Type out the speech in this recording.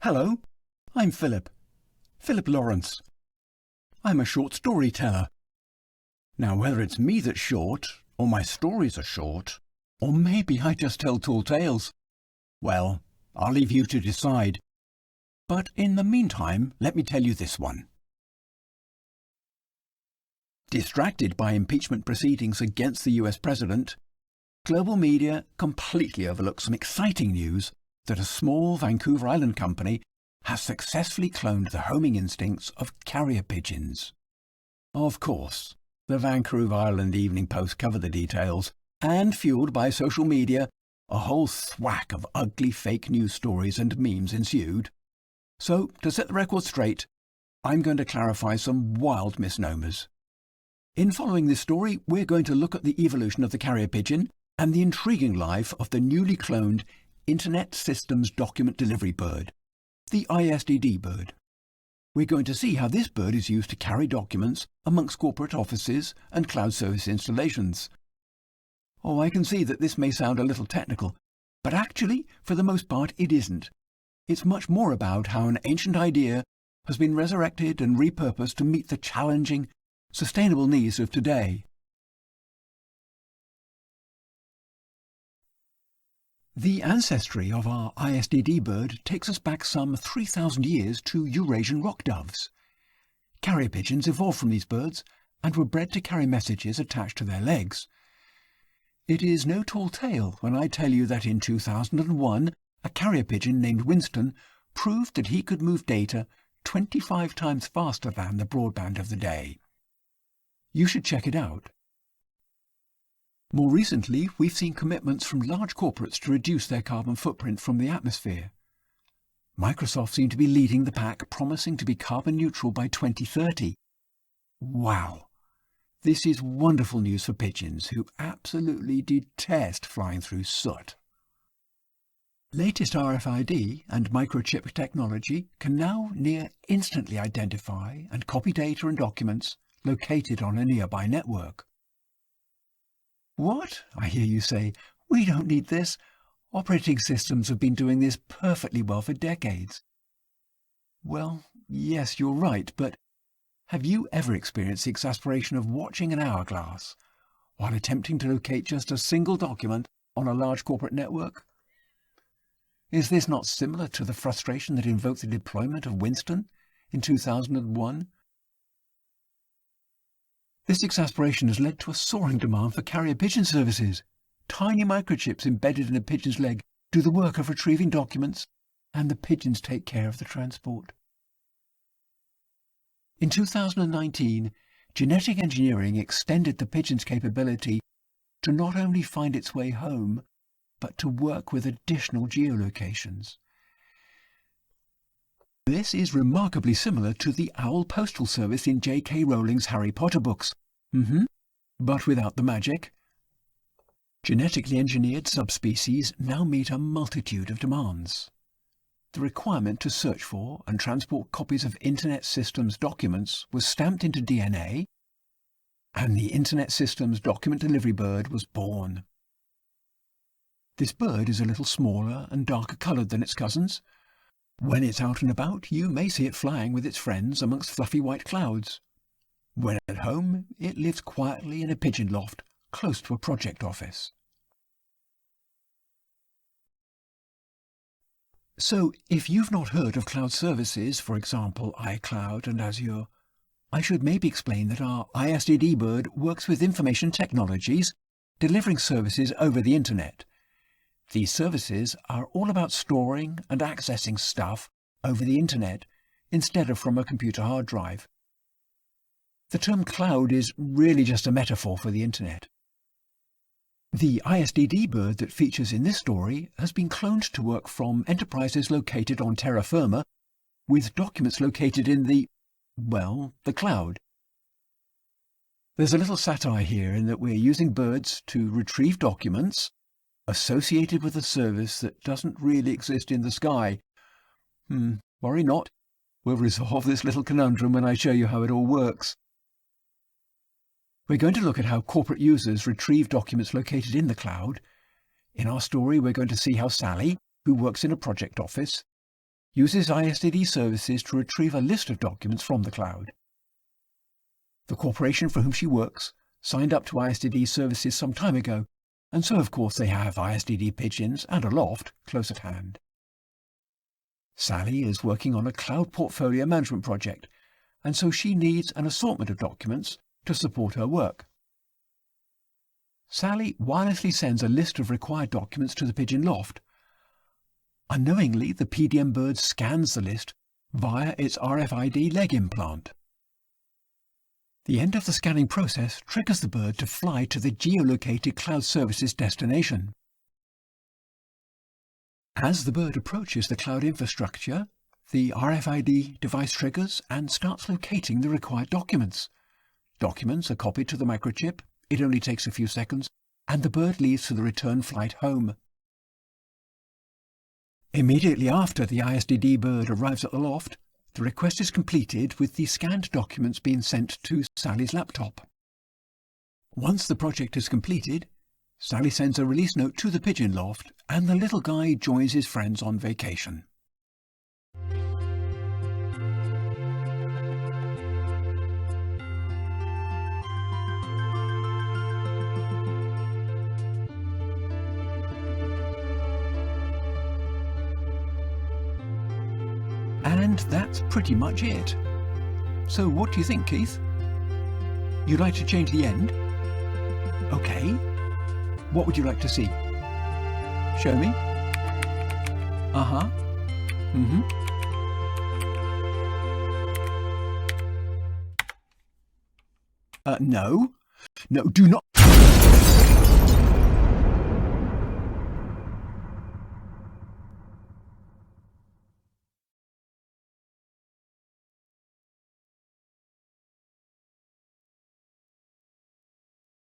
Hello, I'm Philip Lawrence. I'm a short storyteller. Now, whether it's me that's short, or my stories are short, or maybe I just tell tall tales, well, I'll leave you to decide. But in the meantime, let me tell you this one. Distracted by impeachment proceedings against the US president, global media completely overlooked some exciting news that a small Vancouver Island company has successfully cloned the homing instincts of carrier pigeons. Of course, the Vancouver Island Evening Post covered the details, and fueled by social media, a whole thwack of ugly fake news stories and memes ensued. So, to set the record straight, I'm going to clarify some wild misnomers. In following this story, we're going to look at the evolution of the carrier pigeon and the intriguing life of the newly cloned Internet Systems Document Delivery Bird, the ISDD bird. We're going to see how this bird is used to carry documents amongst corporate offices and cloud service installations. Oh, I can see that this may sound a little technical, but actually, for the most part, it isn't. It's much more about how an ancient idea has been resurrected and repurposed to meet the challenging, sustainable needs of today. The ancestry of our ISDD bird takes us back some 3,000 years to Eurasian rock doves. Carrier pigeons evolved from these birds and were bred to carry messages attached to their legs. It is no tall tale when I tell you that in 2001, a carrier pigeon named Winston proved that he could move data 25 times faster than the broadband of the day. You should check it out. More recently, we've seen commitments from large corporates to reduce their carbon footprint from the atmosphere. Microsoft seemed to be leading the pack, promising to be carbon neutral by 2030. Wow! This is wonderful news for pigeons who absolutely detest flying through soot. Latest RFID and microchip technology can now near instantly identify and copy data and documents located on a nearby network. What? I hear you say, we don't need this. Operating systems have been doing this perfectly well for decades. Well, yes, you're right, but have you ever experienced the exasperation of watching an hourglass while attempting to locate just a single document on a large corporate network? Is this not similar to the frustration that invoked the deployment of Winston in 2001? This exasperation has led to a soaring demand for carrier pigeon services. Tiny microchips embedded in a pigeon's leg do the work of retrieving documents, and the pigeons take care of the transport. In 2019, genetic engineering extended the pigeon's capability to not only find its way home, but to work with additional geolocations. This is remarkably similar to the owl postal service in J.K. Rowling's Harry Potter books. But without the magic. Genetically engineered subspecies now meet a multitude of demands. The requirement to search for and transport copies of Internet Systems documents was stamped into DNA, and the Internet Systems Document Delivery Bird was born. This bird is a little smaller and darker coloured than its cousins. When it's out and about, you may see it flying with its friends amongst fluffy white clouds. When at home, it lives quietly in a pigeon loft close to a project office. So, if you've not heard of cloud services, for example iCloud and Azure, I should maybe explain that our ISDD bird works with information technologies, delivering services over the Internet. These services are all about storing and accessing stuff over the Internet instead of from a computer hard drive. The term cloud is really just a metaphor for the Internet. The ISDD bird that features in this story has been cloned to work from enterprises located on terra firma with documents located in the cloud. There's a little satire here in that we're using birds to retrieve documents associated with a service that doesn't really exist in the sky. Worry not. We'll resolve this little conundrum when I show you how it all works. We're going to look at how corporate users retrieve documents located in the cloud. In our story, we're going to see how Sally, who works in a project office, uses ISDD services to retrieve a list of documents from the cloud. The corporation for whom she works signed up to ISDD services some time ago, and so of course they have ISDD pigeons and a loft close at hand. Sally is working on a cloud portfolio management project, and so she needs an assortment of documents to support her work. Sally wirelessly sends a list of required documents to the pigeon loft. Unknowingly, the ISDD Bird scans the list via its RFID leg implant. The end of the scanning process triggers the bird to fly to the geolocated cloud services destination. As the bird approaches the cloud infrastructure, the RFID device triggers and starts locating the required documents. Documents are copied to the microchip, it only takes a few seconds, and the bird leaves for the return flight home. Immediately after the ISDD bird arrives at the loft, the request is completed with the scanned documents being sent to Sally's laptop. Once the project is completed, Sally sends a release note to the pigeon loft and the little guy joins his friends on vacation. And that's pretty much it. So what do you think, Keith? You'd like to change the end? Okay. What would you like to see? Show me. Uh-huh. Mm-hmm. No. No, do not.